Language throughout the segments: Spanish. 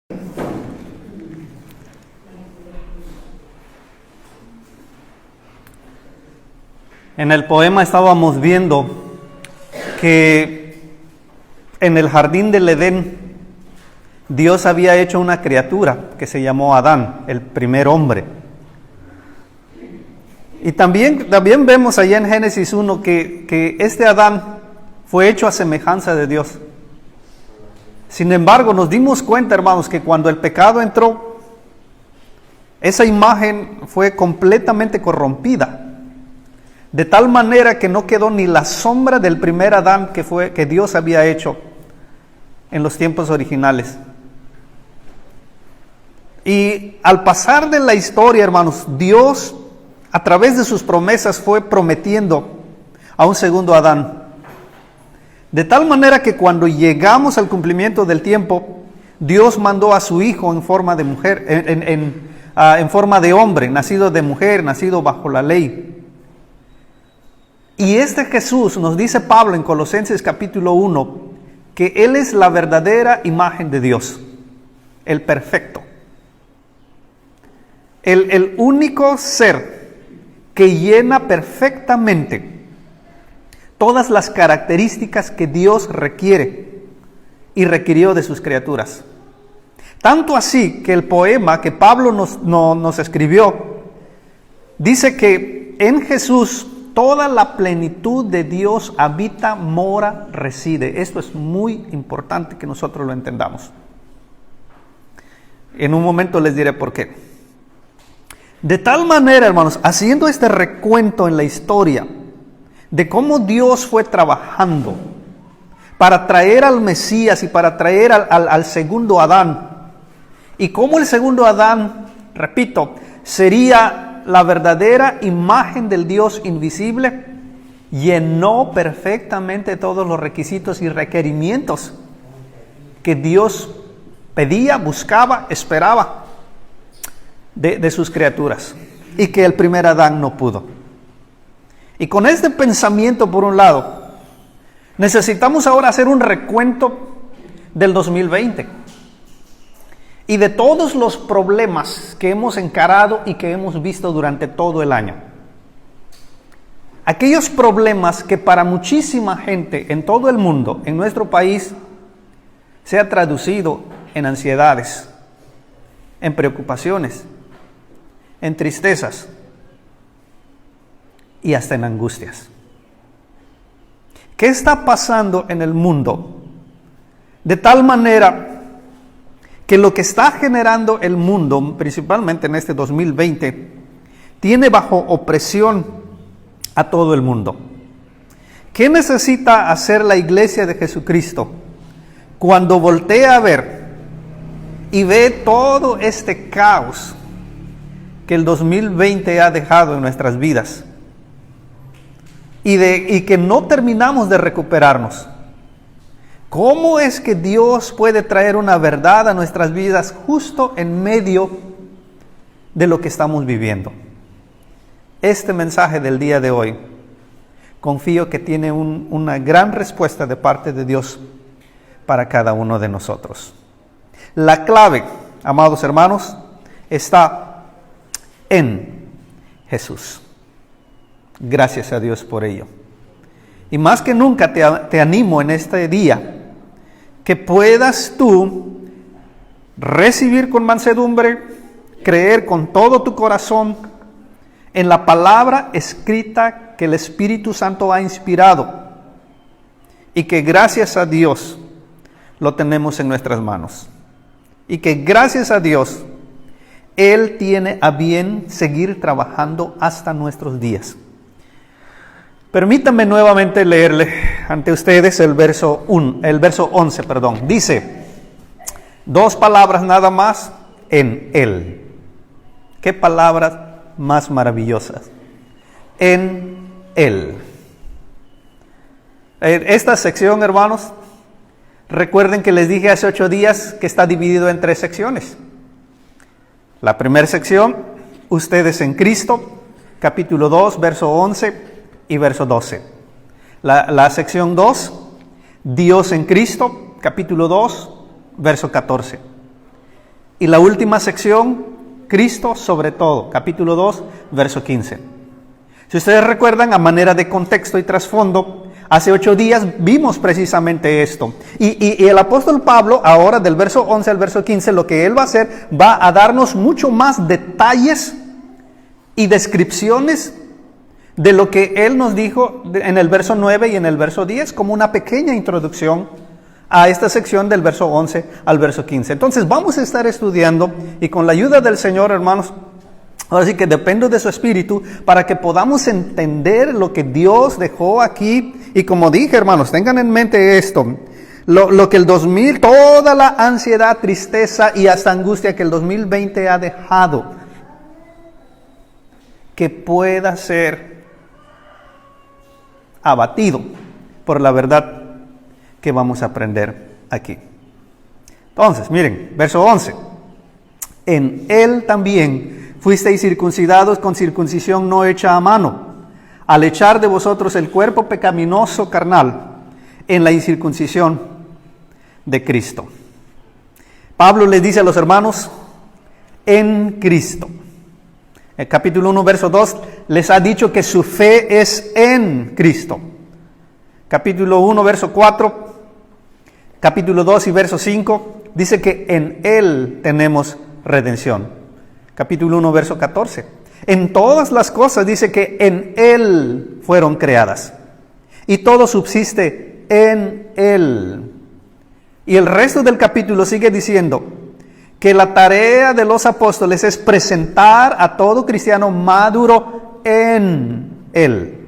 En el poema estábamos viendo que en el jardín del Edén Dios había hecho una criatura que se llamó Adán, el primer hombre. Y también vemos allá en Génesis 1 que este Adán fue hecho a semejanza de Dios. Sin embargo, nos dimos cuenta, hermanos, que cuando el pecado entró, esa imagen fue completamente corrompida. De tal manera que no quedó ni la sombra del primer Adán que Dios había hecho en los tiempos originales. Y al pasar de la historia, hermanos, Dios a través de sus promesas fue prometiendo a un segundo Adán. De tal manera que cuando llegamos al cumplimiento del tiempo, Dios mandó a su Hijo en forma de mujer, en forma de hombre, nacido de mujer, nacido bajo la ley. Y este Jesús, nos dice Pablo en Colosenses capítulo 1, que Él es la verdadera imagen de Dios, el perfecto. El único ser que llena perfectamente todas las características que Dios requiere y requirió de sus criaturas. Tanto así que el poema que Pablo nos escribió dice que en Jesús toda la plenitud de Dios habita, mora, reside. Esto es muy importante que nosotros lo entendamos. En un momento les diré por qué. De tal manera, hermanos, haciendo este recuento en la historia de cómo Dios fue trabajando para traer al Mesías y para traer al segundo Adán, y cómo el segundo Adán, repito, sería la verdadera imagen del Dios invisible, llenó perfectamente todos los requisitos y requerimientos que Dios pedía, buscaba, esperaba de sus criaturas, y que el primer Adán no pudo. Y con este pensamiento, por un lado, necesitamos ahora hacer un recuento del 2020 y de todos los problemas que hemos encarado y que hemos visto durante todo el año. Aquellos problemas que para muchísima gente en todo el mundo, en nuestro país, se ha traducido en ansiedades, en preocupaciones, en tristezas y hasta en angustias. ¿Qué está pasando en el mundo? De tal manera que lo que está generando el mundo, principalmente en este 2020, tiene bajo opresión a todo el mundo. ¿Qué necesita hacer la iglesia de Jesucristo cuando voltea a ver y ve todo este caos que el 2020 ha dejado en nuestras vidas y que no terminamos de recuperarnos? ¿Cómo es que Dios puede traer una verdad a nuestras vidas justo en medio de lo que estamos viviendo? Este mensaje del día de hoy, confío que tiene una gran respuesta de parte de Dios para cada uno de nosotros. La clave, amados hermanos, está en Jesús. Gracias a Dios por ello. Y más que nunca te animo en este día que puedas tú recibir con mansedumbre, creer con todo tu corazón en la palabra escrita que el Espíritu Santo ha inspirado y que gracias a Dios lo tenemos en nuestras manos. Y que gracias a Dios Él tiene a bien seguir trabajando hasta nuestros días. Permítanme nuevamente leerle ante ustedes el verso 11. Dice, dos palabras nada más, en Él. ¿Qué palabras más maravillosas? En Él. Esta sección, hermanos, recuerden que les dije hace 8 días que está dividido en 3 secciones. La primera sección, ustedes en Cristo, capítulo 2, verso 11 y verso 12. La sección 2, Dios en Cristo, capítulo 2, verso 14. Y la última sección, Cristo sobre todo, capítulo 2, verso 15. Si ustedes recuerdan, a manera de contexto y trasfondo, hace 8 días vimos precisamente esto. Y el apóstol Pablo, ahora del verso 11 al verso 15, lo que él va a hacer, va a darnos mucho más detalles y descripciones de lo que él nos dijo en el verso 9 y en el verso 10, como una pequeña introducción a esta sección del verso 11 al verso 15. Entonces vamos a estar estudiando, y con la ayuda del Señor, hermanos, ahora sí que dependo de su Espíritu para que podamos entender lo que Dios dejó aquí. Y como dije, hermanos, tengan en mente esto, lo que el 2000, toda la ansiedad, tristeza y hasta angustia que el 2020 ha dejado, que pueda ser abatido por la verdad que vamos a aprender aquí. Entonces, miren, verso 11. En él también fuisteis circuncidados con circuncisión no hecha a mano, al echar de vosotros el cuerpo pecaminoso carnal en la incircuncisión de Cristo. Pablo les dice a los hermanos, en Cristo. El capítulo 1, verso 2, les ha dicho que su fe es en Cristo. Capítulo 1, verso 4, capítulo 2 y verso 5, dice que en Él tenemos redención. Capítulo 1, verso 14. En todas las cosas dice que en Él fueron creadas. Y todo subsiste en Él. Y el resto del capítulo sigue diciendo que la tarea de los apóstoles es presentar a todo cristiano maduro en Él.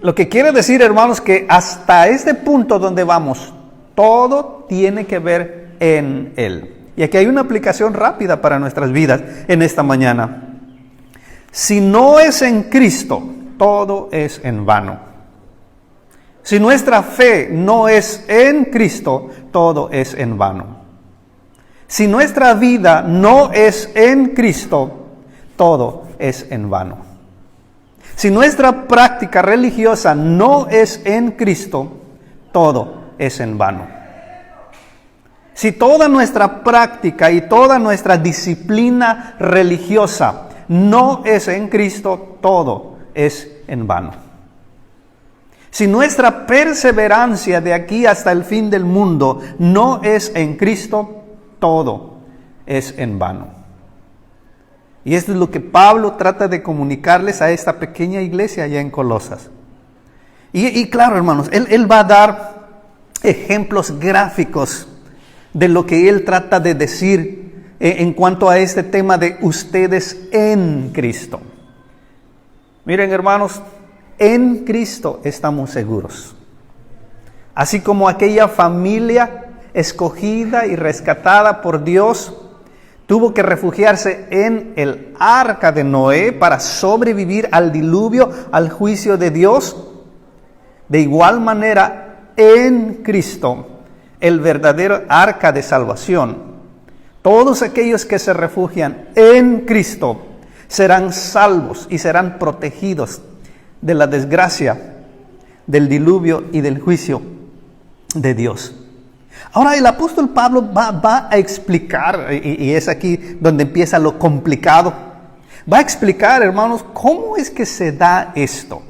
Lo que quiere decir, hermanos, que hasta este punto donde vamos, todo tiene que ver en Él. Y aquí hay una aplicación rápida para nuestras vidas en esta mañana. Si no es en Cristo, todo es en vano. Si nuestra fe no es en Cristo, todo es en vano. Si nuestra vida no es en Cristo, todo es en vano. Si nuestra práctica religiosa no es en Cristo, todo es en vano. Si toda nuestra práctica y toda nuestra disciplina religiosa no es en Cristo, todo es en vano. Si nuestra perseverancia de aquí hasta el fin del mundo no es en Cristo, todo es en vano. Y esto es lo que Pablo trata de comunicarles a esta pequeña iglesia allá en Colosas. Y claro, hermanos, él va a dar ejemplos gráficos de lo que él trata de decir en cuanto a este tema de ustedes en Cristo. Miren, hermanos, en Cristo estamos seguros. Así como aquella familia escogida y rescatada por Dios tuvo que refugiarse en el arca de Noé para sobrevivir al diluvio, al juicio de Dios, de igual manera en Cristo, el verdadero arca de salvación, todos aquellos que se refugian en Cristo serán salvos y serán protegidos de la desgracia, del diluvio y del juicio de Dios. Ahora el apóstol Pablo va a explicar, y es aquí donde empieza lo complicado, va a explicar, hermanos, cómo es que se da esto.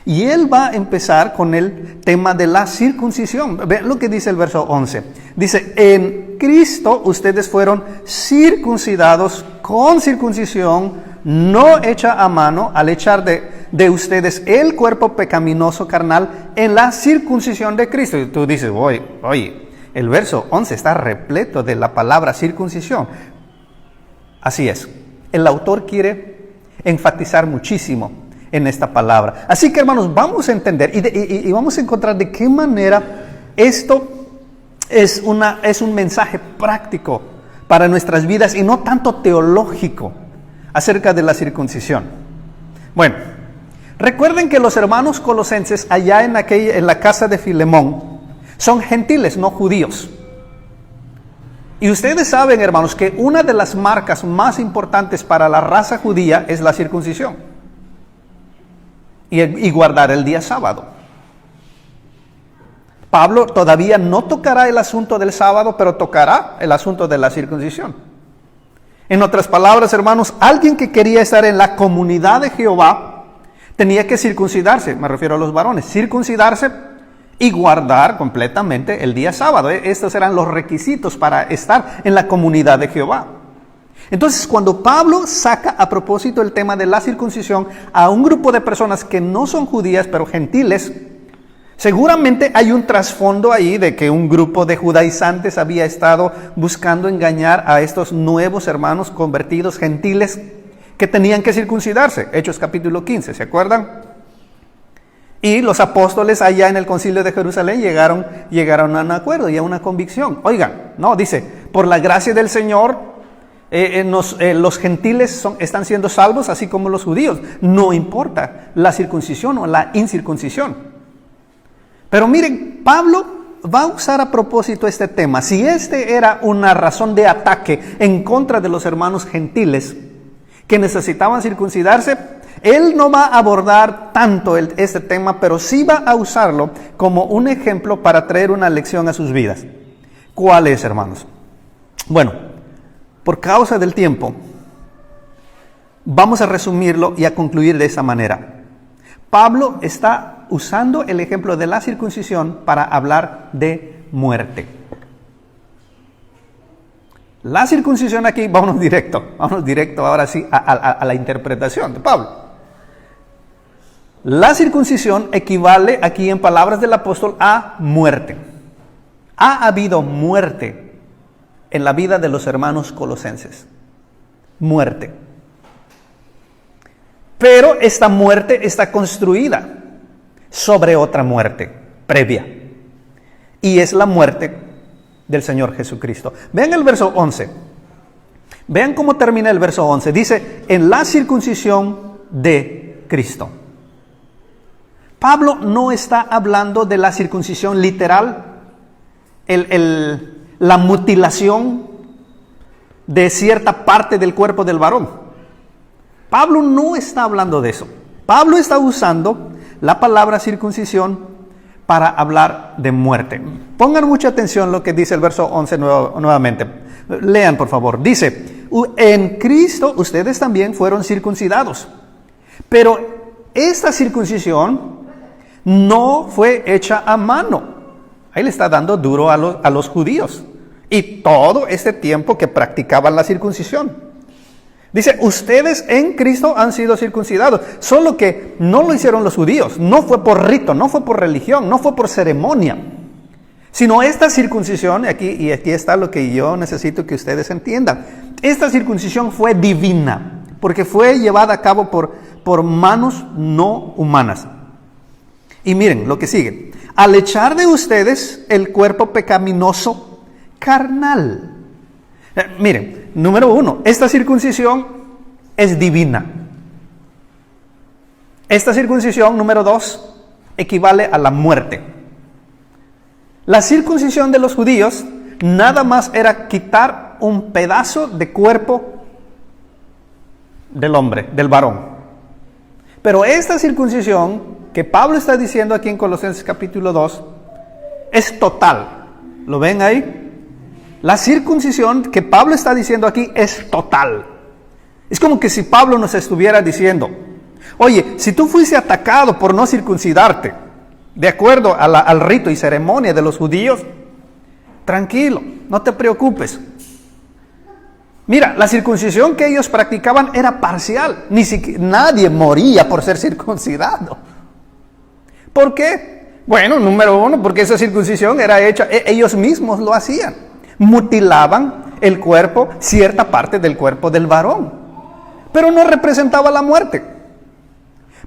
Y él va a empezar con el tema de la circuncisión. Vean lo que dice el verso 11. Dice, en Cristo ustedes fueron circuncidados con circuncisión no hecha a mano, al echar de ustedes el cuerpo pecaminoso carnal en la circuncisión de Cristo. Y tú dices, oye, el verso 11 está repleto de la palabra circuncisión. Así es. El autor quiere enfatizar muchísimo en esta palabra. Así que, hermanos, vamos a entender y vamos a encontrar de qué manera esto es un mensaje práctico para nuestras vidas y no tanto teológico acerca de la circuncisión. Bueno, recuerden que los hermanos colosenses allá en la casa de Filemón son gentiles, no judíos. Y ustedes saben, hermanos, que una de las marcas más importantes para la raza judía es la circuncisión y guardar el día sábado. Pablo todavía no tocará el asunto del sábado, pero tocará el asunto de la circuncisión. En otras palabras, hermanos, alguien que quería estar en la comunidad de Jehová tenía que circuncidarse, me refiero a los varones, circuncidarse y guardar completamente el día sábado. Estos eran los requisitos para estar en la comunidad de Jehová. Entonces, cuando Pablo saca a propósito el tema de la circuncisión a un grupo de personas que no son judías, pero gentiles, seguramente hay un trasfondo ahí de que un grupo de judaizantes había estado buscando engañar a estos nuevos hermanos convertidos gentiles que tenían que circuncidarse. Hechos capítulo 15, ¿se acuerdan? Y los apóstoles allá en el concilio de Jerusalén llegaron a un acuerdo y a una convicción. Oigan, no, dice, por la gracia del Señor, los gentiles están siendo salvos así como los judíos. No importa la circuncisión o la incircuncisión. Pero miren, Pablo va a usar a propósito este tema. Si este era una razón de ataque en contra de los hermanos gentiles que necesitaban circuncidarse, él no va a abordar tanto este tema, pero sí va a usarlo como un ejemplo para traer una lección a sus vidas. ¿Cuál es, hermanos? Bueno, por causa del tiempo, vamos a resumirlo y a concluir de esa manera. Pablo está usando el ejemplo de la circuncisión para hablar de muerte. La circuncisión aquí, vámonos directo ahora sí a la interpretación de Pablo. La circuncisión equivale aquí en palabras del apóstol a muerte. Ha habido muerte en la vida de los hermanos colosenses. Muerte. Pero esta muerte está construida sobre otra muerte previa. Y es la muerte del Señor Jesucristo. Vean el verso 11. Vean cómo termina el verso 11. Dice, en la circuncisión de Cristo. Pablo no está hablando de la circuncisión literal, la mutilación de cierta parte del cuerpo del varón. Pablo no está hablando de eso. Pablo está usando la palabra circuncisión para hablar de muerte. Pongan mucha atención lo que dice el verso 11 nuevamente. Lean, por favor. Dice, en Cristo ustedes también fueron circuncidados. Pero esta circuncisión no fue hecha a mano. Ahí le está dando duro a los judíos. Y todo este tiempo que practicaban la circuncisión. Dice, ustedes en Cristo han sido circuncidados. Solo que no lo hicieron los judíos. No fue por rito, no fue por religión, no fue por ceremonia. Sino esta circuncisión, y aquí está lo que yo necesito que ustedes entiendan. Esta circuncisión fue divina. Porque fue llevada a cabo por manos no humanas. Y miren lo que sigue. Al echar de ustedes el cuerpo pecaminoso carnal. Miren, número 1, esta circuncisión es divina. Esta circuncisión, número 2, equivale a la muerte. La circuncisión de los judíos nada más era quitar un pedazo de cuerpo del hombre, del varón. Pero esta circuncisión que Pablo está diciendo aquí en Colosenses capítulo 2 es total. ¿Lo ven ahí? La circuncisión que Pablo está diciendo aquí es total. Es como que si Pablo nos estuviera diciendo, oye, si tú fuiste atacado por no circuncidarte, de acuerdo al rito y ceremonia de los judíos, tranquilo, no te preocupes. Mira, la circuncisión que ellos practicaban era parcial. Nadie moría por ser circuncidado. ¿Por qué? Bueno, número 1, porque esa circuncisión era hecha, ellos mismos lo hacían. Mutilaban el cuerpo, cierta parte del cuerpo del varón. Pero no representaba la muerte.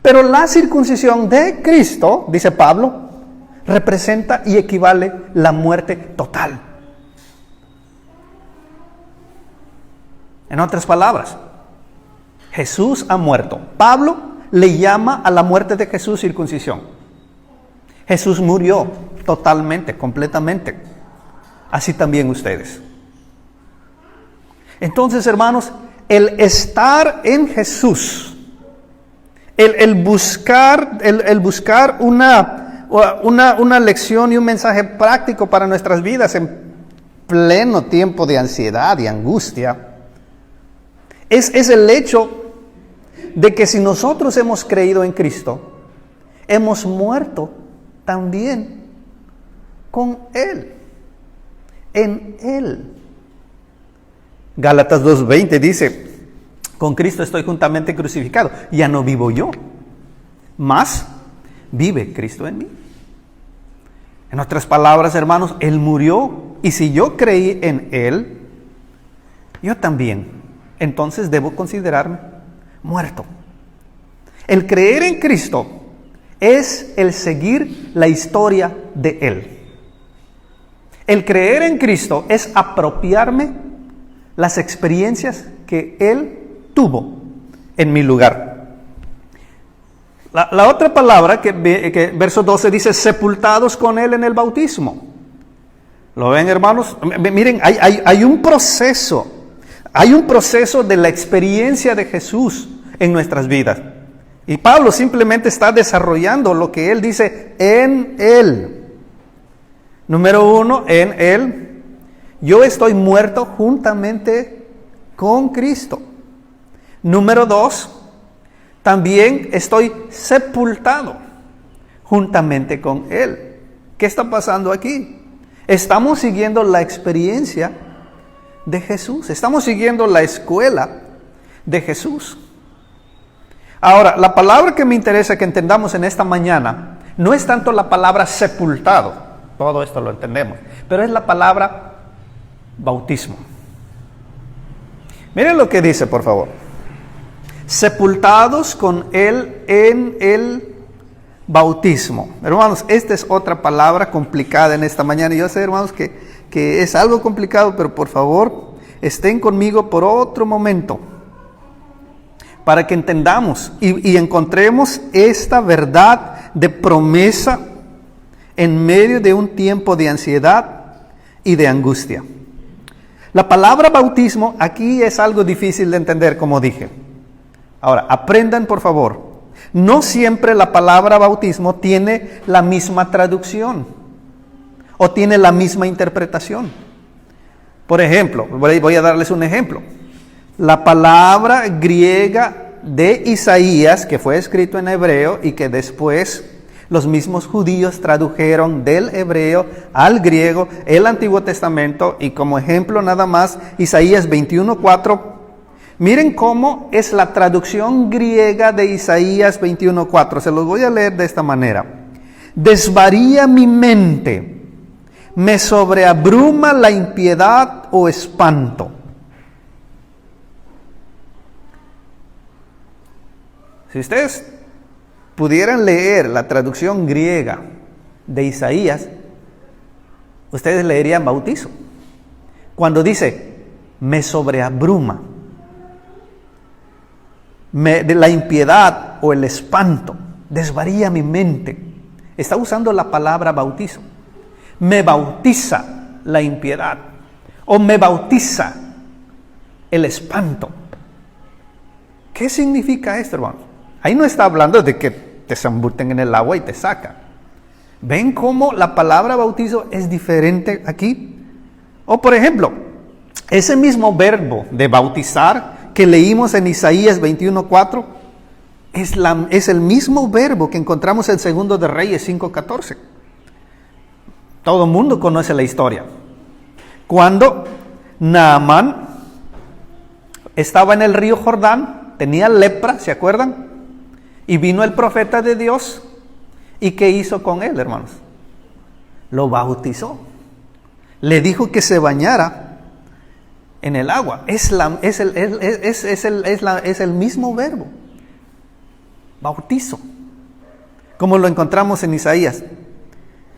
Pero la circuncisión de Cristo, dice Pablo, representa y equivale la muerte total. En otras palabras, Jesús ha muerto. Pablo le llama a la muerte de Jesús circuncisión. Jesús murió totalmente, completamente. Así también ustedes. Entonces, hermanos, el estar en Jesús, el buscar una lección y un mensaje práctico para nuestras vidas en pleno tiempo de ansiedad y angustia, es el hecho de que si nosotros hemos creído en Cristo, hemos muerto también con Él, en Él. Gálatas 2:20 dice, con Cristo estoy juntamente crucificado, ya no vivo yo, mas vive Cristo en mí. En otras palabras, hermanos, Él murió, y si yo creí en Él, yo también, entonces debo considerarme muerto. El creer en Cristo es el seguir la historia de Él. El creer en Cristo es apropiarme las experiencias que Él tuvo en mi lugar. La otra palabra que verso 12 dice, sepultados con Él en el bautismo. ¿Lo ven, hermanos? Miren, hay un proceso de la experiencia de Jesús en nuestras vidas. Y Pablo simplemente está desarrollando lo que él dice en Él. Número 1, en Él. Yo estoy muerto juntamente con Cristo. Número 2, también estoy sepultado juntamente con Él. ¿Qué está pasando aquí? Estamos siguiendo la experiencia de Jesús. Estamos siguiendo la escuela de Jesús. Ahora, la palabra que me interesa que entendamos en esta mañana no es tanto la palabra sepultado. Todo esto lo entendemos. Pero es la palabra bautismo. Miren lo que dice, por favor. Sepultados con Él en el bautismo. Hermanos, esta es otra palabra complicada en esta mañana. Yo sé, hermanos, que es algo complicado, pero por favor, estén conmigo por otro momento para que entendamos y encontremos esta verdad de promesa en medio de un tiempo de ansiedad y de angustia. La palabra bautismo aquí es algo difícil de entender, como dije. Ahora, aprendan por favor, no siempre la palabra bautismo tiene la misma traducción o tiene la misma interpretación. Por ejemplo, voy a darles un ejemplo. La palabra griega de Isaías, que fue escrito en hebreo y que después los mismos judíos tradujeron del hebreo al griego el Antiguo Testamento, y como ejemplo nada más, Isaías 21:4. Miren cómo es la traducción griega de Isaías 21:4. Se los voy a leer de esta manera. Desvaría mi mente, me sobreabruma la impiedad o espanto. Si ustedes pudieran leer la traducción griega de Isaías, ustedes leerían bautizo. Cuando dice, me sobreabruma, de la impiedad o el espanto, desvaría mi mente. Está usando la palabra bautizo. Me bautiza la impiedad o me bautiza el espanto. ¿Qué significa esto, hermanos? Ahí no está hablando de que te zambuten en el agua y te saca. ¿Ven cómo la palabra bautizo es diferente aquí? O por ejemplo, ese mismo verbo de bautizar que leímos en Isaías 21:4 es el mismo verbo que encontramos en 2 de Reyes 5:14. Todo el mundo conoce la historia. Cuando Naamán estaba en el río Jordán, tenía lepra, ¿se acuerdan? Y vino el profeta de Dios. ¿Y qué hizo con él, hermanos? Lo bautizó. Le dijo que se bañara en el agua. Es el mismo verbo. Bautizo. Como lo encontramos en Isaías.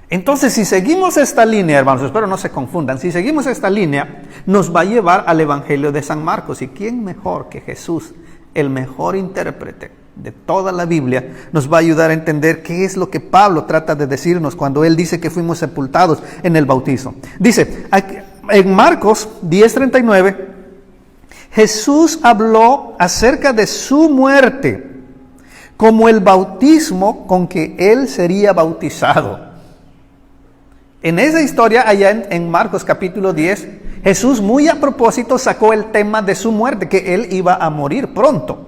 Entonces, si seguimos esta línea, hermanos, espero no se confundan. Si seguimos esta línea, nos va a llevar al Evangelio de San Marcos. ¿Y quién mejor que Jesús, el mejor intérprete de toda la Biblia, nos va a ayudar a entender qué es lo que Pablo trata de decirnos cuando él dice que fuimos sepultados en el bautizo? Dice, en Marcos 10:39, Jesús habló acerca de su muerte, como el bautismo con que él sería bautizado. En esa historia, allá en Marcos capítulo 10, Jesús muy a propósito sacó el tema de su muerte, que él iba a morir pronto.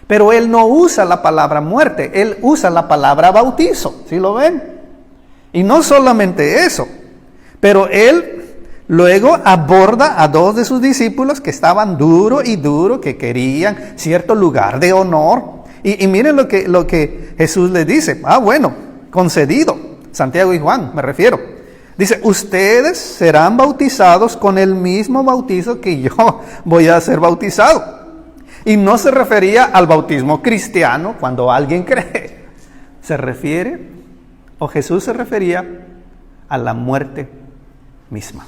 Pero él no usa la palabra muerte, él usa la palabra bautizo, ¿sí lo ven? Y no solamente eso, pero él luego aborda a dos de sus discípulos que estaban duro y duro, que querían cierto lugar de honor. Y miren lo que Jesús les dice. Bueno, concedido. Santiago y Juan, me refiero. Dice, ustedes serán bautizados con el mismo bautizo que yo voy a ser bautizado. Y no se refería al bautismo cristiano cuando alguien cree. Se refiere, o Jesús se refería a la muerte misma.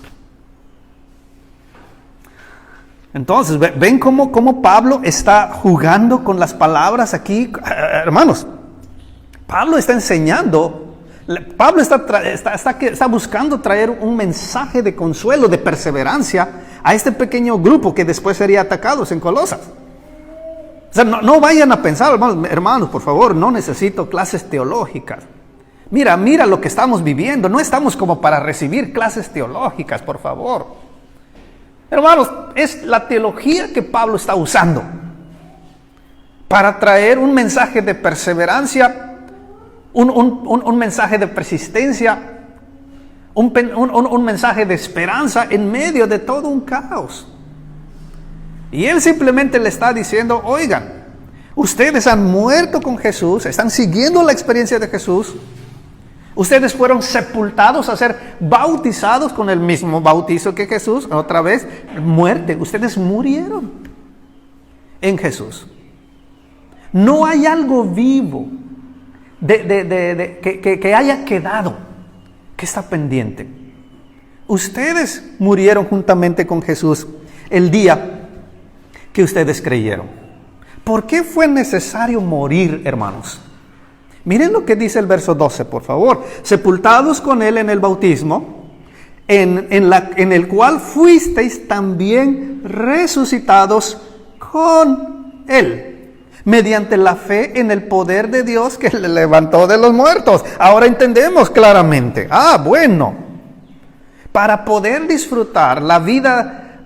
Entonces, ven cómo Pablo está jugando con las palabras aquí. Hermanos, Pablo está enseñando, Pablo está buscando traer un mensaje de consuelo, de perseverancia a este pequeño grupo que después sería atacados en Colosas. O sea, no vayan a pensar, hermanos, por favor, no necesito clases teológicas. Mira lo que estamos viviendo, no estamos como para recibir clases teológicas, por favor. Hermanos, es la teología que Pablo está usando para traer un mensaje de perseverancia, un mensaje de persistencia, un mensaje de esperanza en medio de todo un caos. Y él simplemente le está diciendo, oigan, ustedes han muerto con Jesús, están siguiendo la experiencia de Jesús. Ustedes fueron sepultados a ser bautizados con el mismo bautizo que Jesús. Otra vez, muerte. Ustedes murieron en Jesús. No hay algo vivo que haya quedado, que está pendiente. Ustedes murieron juntamente con Jesús el día que ustedes creyeron. ¿Por qué fue necesario morir, hermanos? Miren lo que dice el verso 12, por favor. Sepultados con él en el bautismo, en el cual fuisteis también resucitados con él, mediante la fe en el poder de Dios que le levantó de los muertos. Ahora entendemos claramente. Bueno. Para poder disfrutar la vida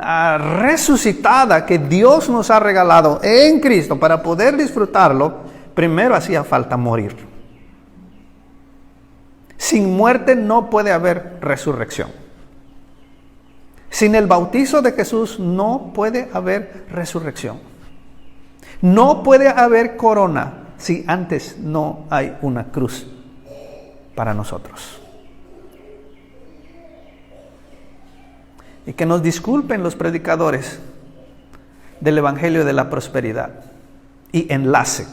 resucitada que Dios nos ha regalado en Cristo, para poder disfrutarlo, primero hacía falta morir. Sin muerte no puede haber resurrección. Sin el bautizo de Jesús no puede haber resurrección. No puede haber corona si antes no hay una cruz para nosotros. Y que nos disculpen los predicadores del Evangelio de la Prosperidad y enlace,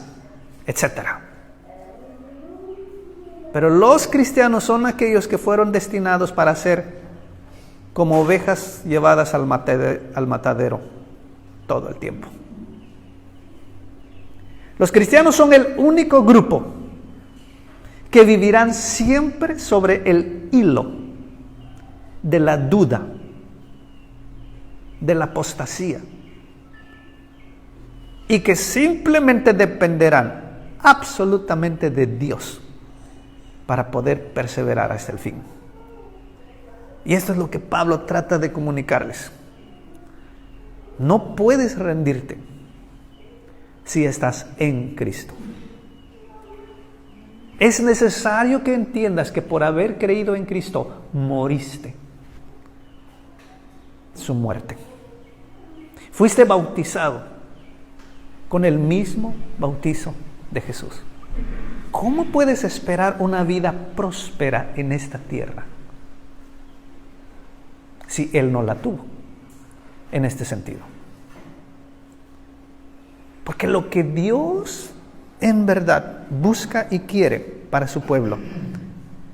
etcétera. Pero los cristianos son aquellos que fueron destinados para ser como ovejas llevadas al matadero todo el tiempo. Los cristianos son el único grupo que vivirán siempre sobre el hilo de la duda, de la apostasía, y que simplemente dependerán absolutamente de Dios para poder perseverar hasta el fin. Y esto es lo que Pablo trata de comunicarles. No puedes rendirte si estás en Cristo. Es necesario que entiendas que por haber creído en Cristo, moriste su muerte. Fuiste bautizado con el mismo bautizo de Jesús. ¿Cómo puedes esperar una vida próspera en esta tierra si Él no la tuvo en este sentido? Porque lo que Dios en verdad busca y quiere para su pueblo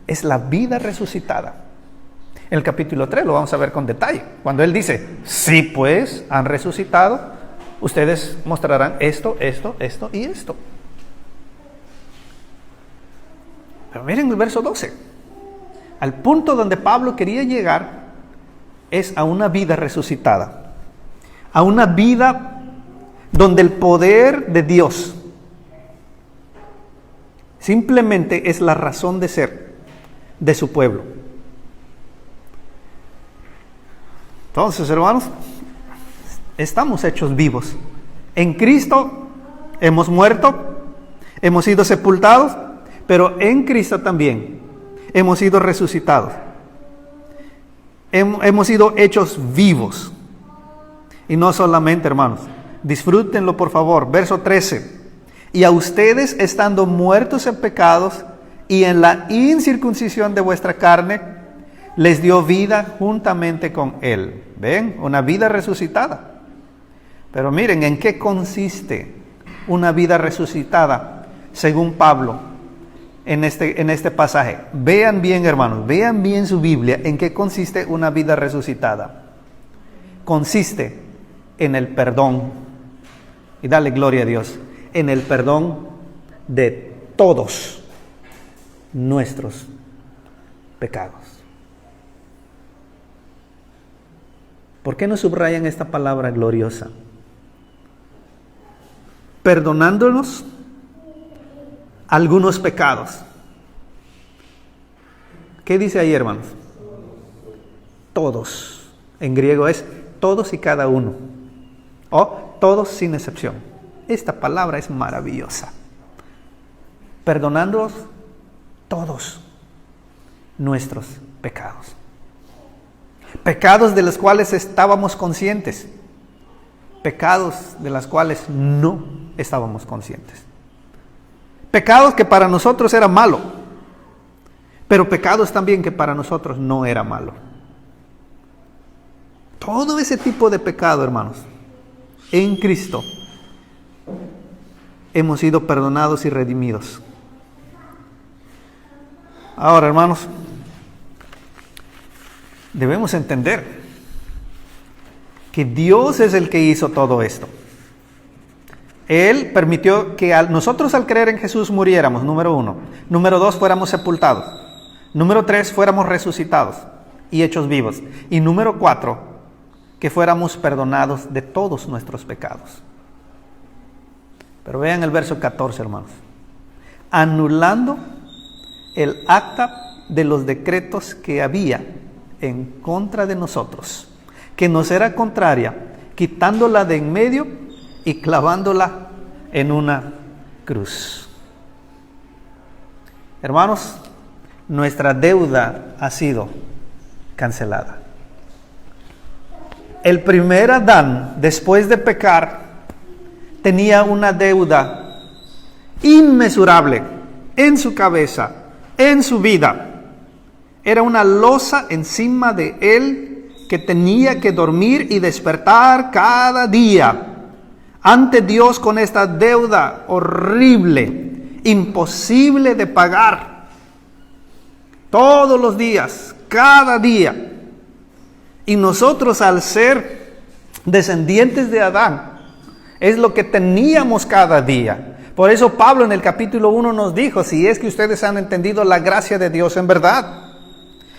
es la vida resucitada. En el capítulo 3 lo vamos a ver con detalle. Cuando Él dice, sí pues, han resucitado, ustedes mostrarán esto, esto, esto y esto. Pero miren el verso 12. Al punto donde Pablo quería llegar es a una vida resucitada. A una vida donde el poder de Dios Simplemente es la razón de ser de su pueblo. Entonces, hermanos, estamos hechos vivos. En Cristo hemos muerto, hemos sido sepultados, pero en Cristo también hemos sido resucitados. Hemos sido hechos vivos. Y no solamente, hermanos, disfrútenlo por favor. Verso 13. Y a ustedes, estando muertos en pecados y en la incircuncisión de vuestra carne, les dio vida juntamente con Él. ¿Ven? Una vida resucitada. Pero miren, ¿en qué consiste una vida resucitada según Pablo en este pasaje? Vean bien, hermanos, vean bien su Biblia, ¿en qué consiste una vida resucitada? Consiste en el perdón, y dale gloria a Dios, en el perdón de todos nuestros pecados. ¿Por qué no subrayan esta palabra gloriosa? Perdonándonos algunos pecados. ¿Qué dice ahí, hermanos? Todos. En griego es todos y cada uno. O todos sin excepción. Esta palabra es maravillosa. Perdonándonos todos nuestros pecados. Pecados de los cuales estábamos conscientes. Pecados de los cuales no estábamos conscientes. Pecados que para nosotros era malo, pero pecados también que para nosotros no era malo. Todo ese tipo de pecado, hermanos, en Cristo hemos sido perdonados y redimidos. Ahora, hermanos, debemos entender que Dios es el que hizo todo esto. Él permitió que nosotros al creer en Jesús muriéramos, número 1. Número 2, fuéramos sepultados. Número 3, fuéramos resucitados y hechos vivos. Y número 4, que fuéramos perdonados de todos nuestros pecados. Pero vean el verso 14, hermanos. Anulando el acta de los decretos que había en contra de nosotros, que nos era contraria, quitándola de en medio y clavándola en una cruz. Hermanos, nuestra deuda ha sido cancelada. El primer Adán, después de pecar, tenía una deuda inmesurable en su cabeza, en su vida. Era una losa encima de él que tenía que dormir y despertar cada día ante Dios con esta deuda horrible, imposible de pagar. Todos los días, cada día. Y nosotros, al ser descendientes de Adán, es lo que teníamos cada día. Por eso Pablo en el capítulo 1 nos dijo, si es que ustedes han entendido la gracia de Dios en verdad.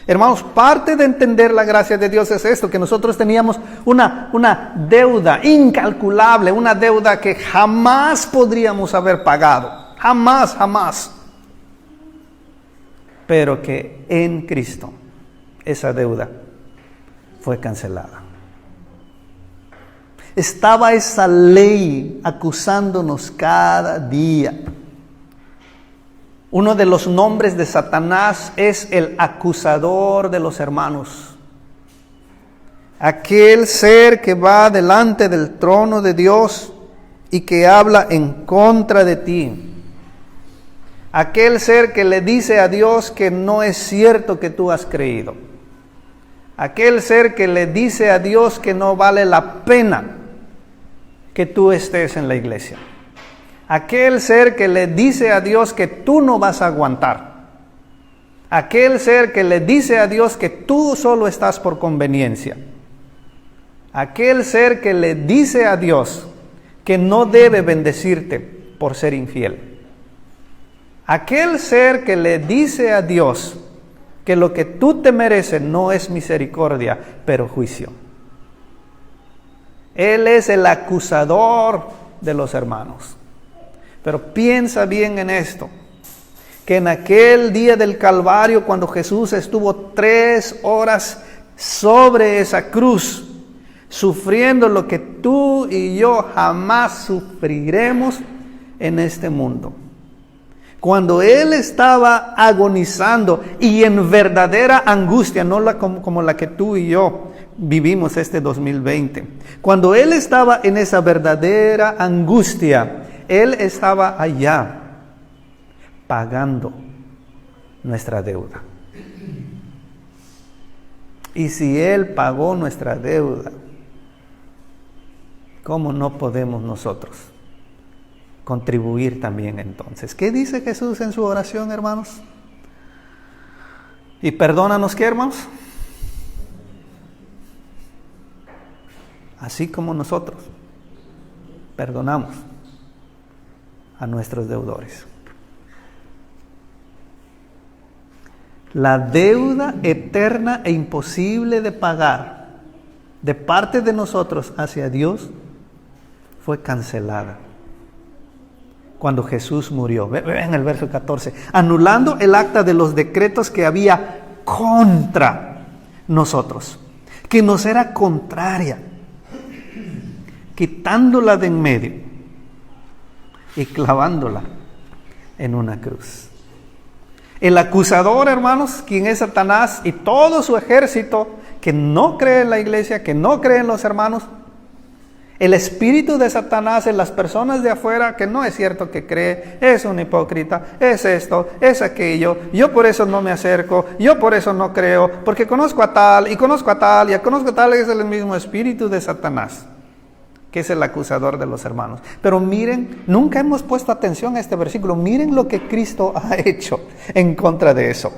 Hermanos, parte de entender la gracia de Dios es esto, que nosotros teníamos una deuda incalculable, una deuda que jamás podríamos haber pagado. Jamás, jamás. Pero que en Cristo esa deuda fue cancelada. Estaba esa ley acusándonos cada día. Uno de los nombres de Satanás es el acusador de los hermanos. Aquel ser que va delante del trono de Dios y que habla en contra de ti. Aquel ser que le dice a Dios que no es cierto que tú has creído. Aquel ser que le dice a Dios que no vale la pena que tú estés en la iglesia. Aquel ser que le dice a Dios que tú no vas a aguantar. Aquel ser que le dice a Dios que tú solo estás por conveniencia. Aquel ser que le dice a Dios que no debe bendecirte por ser infiel. Aquel ser que le dice a Dios que lo que tú te mereces no es misericordia, pero juicio. Él es el acusador de los hermanos. Pero piensa bien en esto. que en aquel día del Calvario, cuando Jesús estuvo 3 horas sobre esa cruz, sufriendo lo que tú y yo jamás sufriremos en este mundo. Cuando Él estaba agonizando y en verdadera angustia, no como la que tú y yo vivimos este 2020. Cuando Él estaba en esa verdadera angustia, Él estaba allá pagando nuestra deuda. Y si Él pagó nuestra deuda, ¿cómo no podemos nosotros contribuir también entonces? ¿Qué dice Jesús en su oración, hermanos? Y perdónanos, ¿qué, hermanos? Así como nosotros perdonamos a nuestros deudores. La deuda eterna e imposible de pagar de parte de nosotros hacia Dios fue cancelada cuando Jesús murió. Vean el verso 14. Anulando el acta de los decretos que había contra nosotros, que nos era contraria, quitándola de en medio y clavándola en una cruz. El acusador, hermanos, quien es Satanás y todo su ejército que no cree en la iglesia, que no cree en los hermanos, el espíritu de Satanás en las personas de afuera, que no es cierto que cree, es un hipócrita, es esto, es aquello, yo por eso no me acerco, yo por eso no creo, porque conozco a tal, y conozco a tal, y conozco a tal, es el mismo espíritu de Satanás, que es el acusador de los hermanos. Pero miren, nunca hemos puesto atención a este versículo, miren lo que Cristo ha hecho en contra de eso.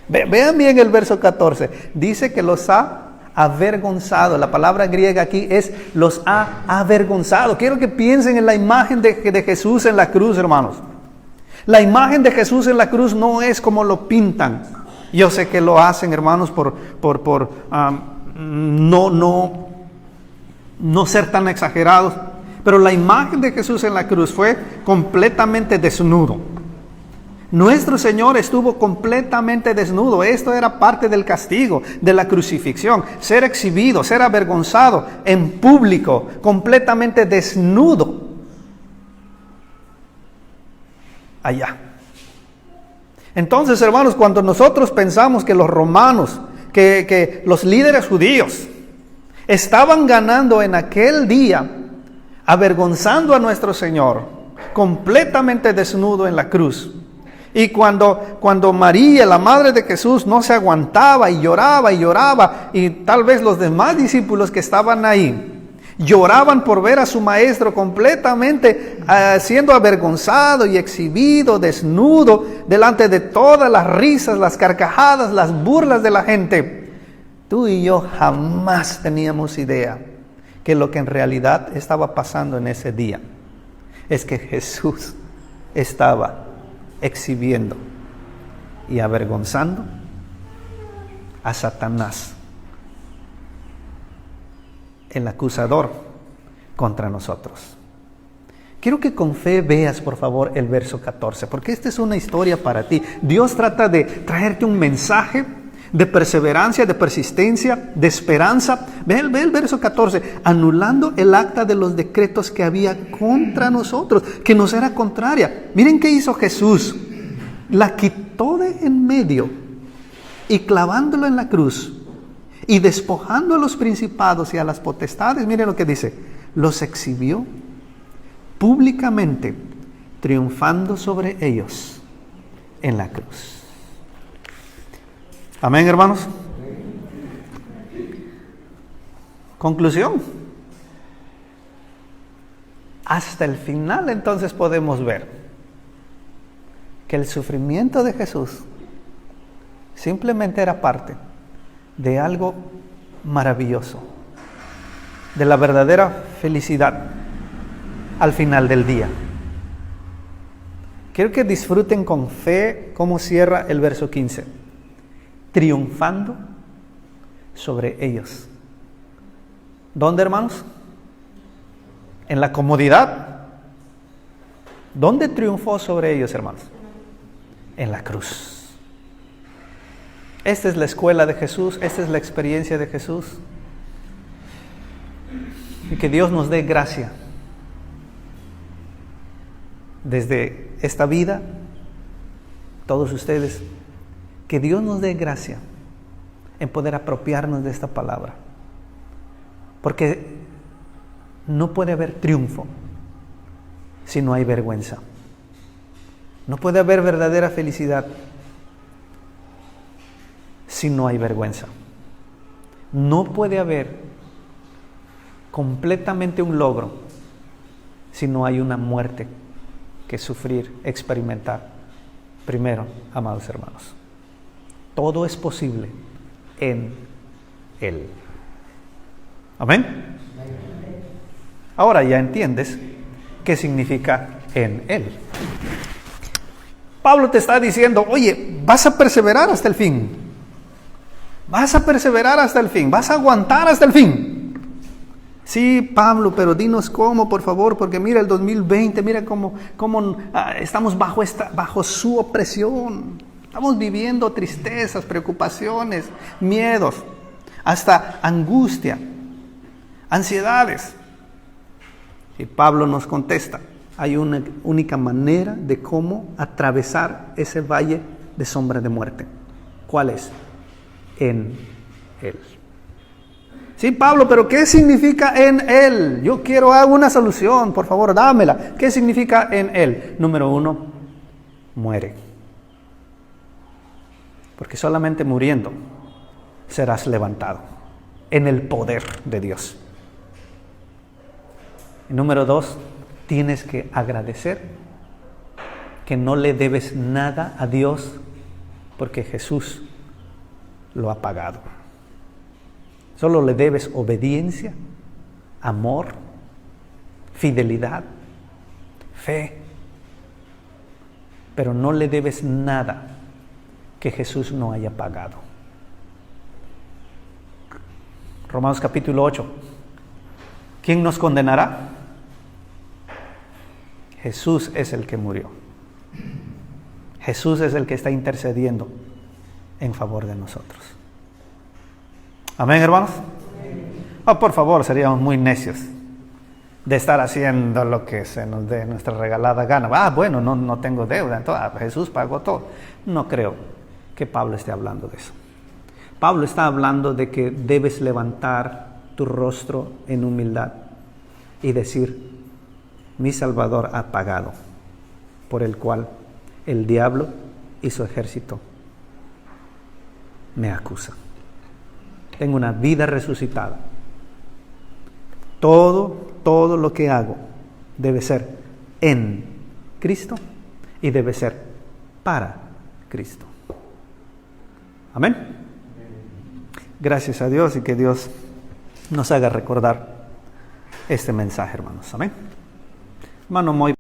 Vean bien el verso 14, dice que los ha avergonzado. La palabra griega aquí es los ha avergonzado. Quiero que piensen en la imagen de Jesús en la cruz, hermanos. La imagen de Jesús en la cruz no es como lo pintan. Yo sé que lo hacen, hermanos, por no ser tan exagerados, pero la imagen de Jesús en la cruz fue completamente desnudo. Nuestro Señor estuvo completamente desnudo. Esto era parte del castigo de la crucifixión, ser exhibido, ser avergonzado en público, completamente desnudo allá. Entonces, hermanos, cuando nosotros pensamos que los romanos, que los líderes judíos estaban ganando en aquel día, avergonzando a nuestro Señor, completamente desnudo en la cruz. Y cuando María, la madre de Jesús, no se aguantaba y lloraba, y tal vez los demás discípulos que estaban ahí, lloraban por ver a su maestro completamente siendo avergonzado y exhibido, desnudo, delante de todas las risas, las carcajadas, las burlas de la gente. Tú y yo jamás teníamos idea que lo que en realidad estaba pasando en ese día es que Jesús estaba exhibiendo y avergonzando a Satanás, el acusador contra nosotros. Quiero que con fe veas, por favor, el verso 14, porque esta es una historia para ti. Dios trata de traerte un mensaje de perseverancia, de persistencia, de esperanza. Ve el verso 14, anulando el acta de los decretos que había contra nosotros, que nos era contraria. Miren qué hizo Jesús, la quitó de en medio y clavándolo en la cruz y despojando a los principados y a las potestades. Miren lo que dice, los exhibió públicamente, triunfando sobre ellos en la cruz. Amén, hermanos. Conclusión. Hasta el final entonces podemos ver que el sufrimiento de Jesús simplemente era parte de algo maravilloso, de la verdadera felicidad al final del día. Quiero que disfruten con fe cómo cierra el verso 15. Triunfando sobre ellos. ¿Dónde, hermanos? En la comodidad. ¿Dónde triunfó sobre ellos, hermanos? en la cruz. Esta es la escuela de Jesús, esta es la experiencia de Jesús. Y que Dios nos dé gracia desde esta vida, todos ustedes, que Dios nos dé gracia en poder apropiarnos de esta palabra. Porque no puede haber triunfo si no hay vergüenza. No puede haber verdadera felicidad si no hay vergüenza. No puede haber completamente un logro si no hay una muerte que sufrir, experimentar. Primero, amados hermanos, todo es posible en Él. Amén. Ahora ya entiendes qué significa en Él. Pablo te está diciendo, oye, vas a perseverar hasta el fin. Vas a perseverar hasta el fin. Vas a aguantar hasta el fin. Sí, Pablo, pero dinos cómo, por favor, porque mira el 2020, mira cómo estamos bajo su opresión. Estamos viviendo tristezas, preocupaciones, miedos, hasta angustia, ansiedades. Y Pablo nos contesta, hay una única manera de cómo atravesar ese valle de sombra de muerte. ¿Cuál es? En Él. Sí, Pablo, pero ¿qué significa en Él? Yo quiero una solución, por favor, dámela. ¿Qué significa en Él? Número 1, muere. Porque solamente muriendo serás levantado en el poder de Dios. Y número 2, tienes que agradecer que no le debes nada a Dios porque Jesús lo ha pagado. Solo le debes obediencia, amor, fidelidad, fe, pero no le debes nada que Jesús no haya pagado. Romanos capítulo 8. ¿Quién nos condenará? Jesús es el que murió. Jesús es el que está intercediendo en favor de nosotros. Amén, hermanos. Oh, por favor, seríamos muy necios de estar haciendo lo que se nos dé nuestra regalada gana. Bueno, no tengo deuda, entonces Jesús pagó todo. No creo que Pablo esté hablando de eso. Pablo está hablando de que debes levantar tu rostro en humildad y decir, mi Salvador ha pagado, por el cual el diablo y su ejército me acusan. Tengo una vida resucitada. Todo lo que hago debe ser en Cristo y debe ser para Cristo. Amén. Gracias a Dios y que Dios nos haga recordar este mensaje, hermanos. Amén. Hermano Moy.